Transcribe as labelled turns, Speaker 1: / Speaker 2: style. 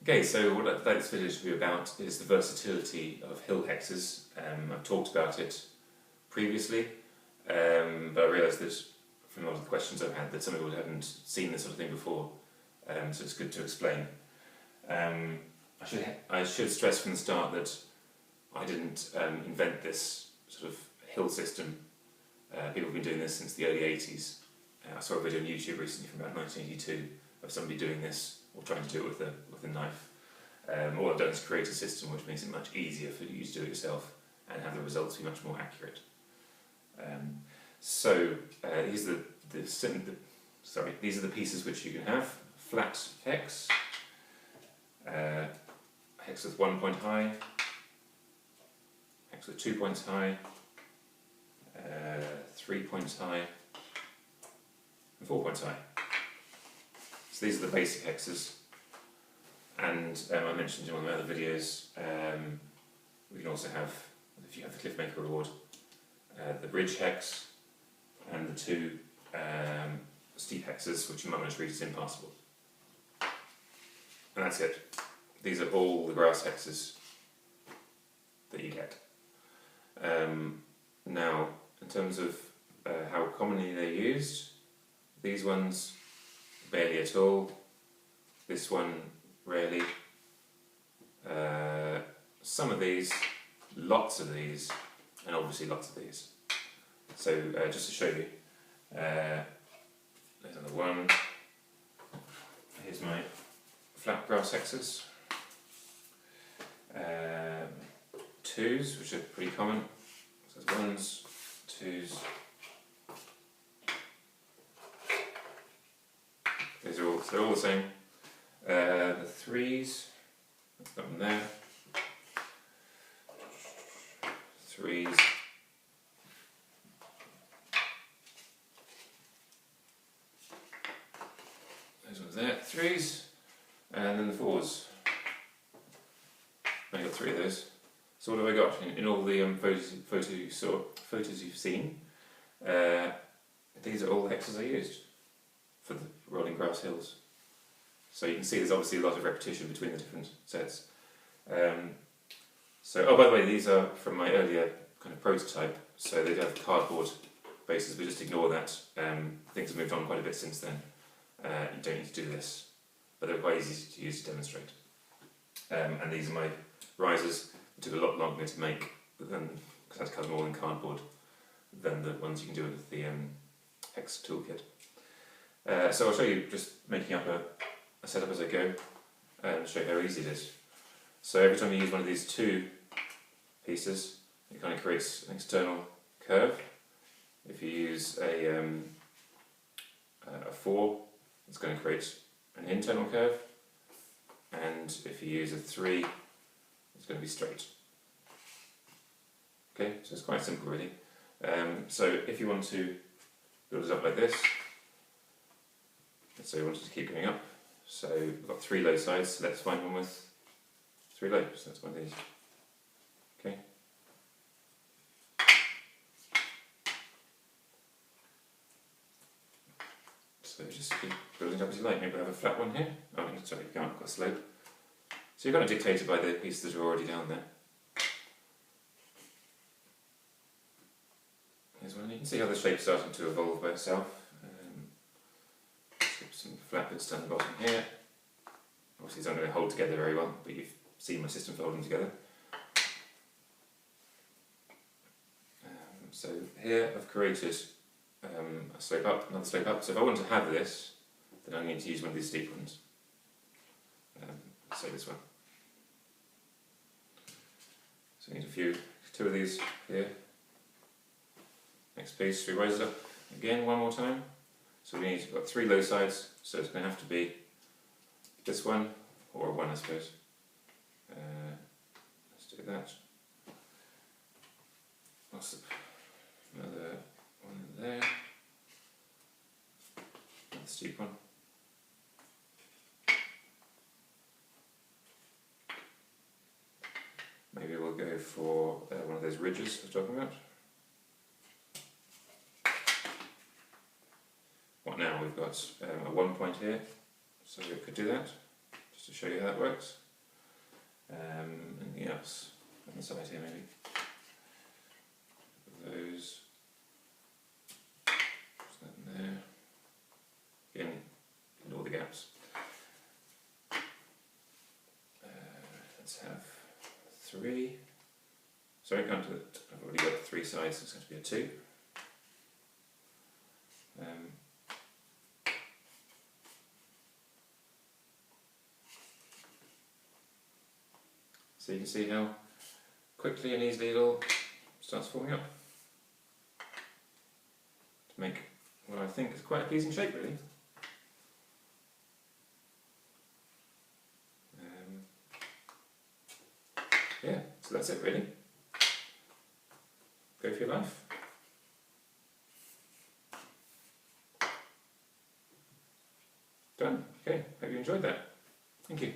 Speaker 1: Okay, so what this video should be about is the versatility of hill hexes. I've talked about it previously, but I realised that from a lot of the questions I've had that some people hadn't seen this sort of thing before, so it's good to explain. I should stress from the start that I didn't invent this sort of hill system. People have been doing this since the early 80s. I saw a video on YouTube recently from about 1982 of somebody doing this, or trying to do it with a knife. All I've done is create a system which makes it much easier for you to do it yourself and have the results be much more accurate. These are the pieces which you can have: flat hex, hex with 1 point high, hex with 2 points high, 3 points high, and 4 points high. So these are the basic hexes, and I mentioned in one of my other videos, we can also have, if you have the Cliffmaker reward, the bridge hex and the two steep hexes, which you might want to treat as impassable. And that's it. These are all the grass hexes that you get. Now, in terms of how commonly they're used, these ones barely at all, this one rarely, some of these, lots of these, and obviously lots of these. So just to show you, there's another one. Here's my flat grass hexes. Twos, which are pretty common. So there's ones, twos. They're all the same. The threes, that's that one there. Threes. Those ones there, threes, and then the fours. I got 3 of those. So what have I got in all the photos you've seen? These are all the hexes I used for the rolling grass hills. So you can see there's obviously a lot of repetition between the different sets. Oh, by the way, these are from my earlier kind of prototype, so they have cardboard bases, but just ignore that. Things have moved on quite a bit since then. You don't need to do this, but they're quite easy to use to demonstrate. And these are my risers. It took a lot longer to make, because I had to cut them all in cardboard, than the ones you can do with the Hex toolkit. So I'll show you just making up a setup as I go, and show you how easy it is. So every time you use one of these 2 pieces, it kind of creates an external curve. If you use a 4, it's going to create an internal curve, and if you use a 3, it's going to be straight. Okay, so it's quite simple really. So if you want to build it up like this, let's say you wanted to keep going up, so we've got 3 low sides, so let's find one with 3 low, so that's one of these. Okay. So just keep building up as you like. Maybe we'll have a flat one here. Oh, sorry, you can't, got a slope. So you're kind of dictated by the pieces that are already down there. Here's one. You can see how the shape's starting to evolve by itself. Some flat bits down the bottom here. Obviously these aren't going to hold together very well, but you've seen my system for holding them together. So here I've created a slope up, another slope up. So if I want to have this, then I need to use one of these steep ones. Say this one. So I need 2 of these here. Next piece, we raise it up again one more time. So we've got 3 low sides, so it's going to have to be this one, or 1 I suppose. Let's do that. Another one there. Another steep one. Maybe we'll go for one of those ridges I was talking about. What now? We've got a 1 point here, so we could do that. just to show you how that works. Anything else on the side here maybe? Those. Put that in there. Again, ignore the gaps. Let's have 3. Sorry, I can't do it. I've already got 3 sides, so it's going to be a 2. So you can see how quickly and easily it all starts forming up to make what I think is quite a pleasing shape, really. Yeah, so that's it really. Go for your life. Done. Okay, hope you enjoyed that. Thank you.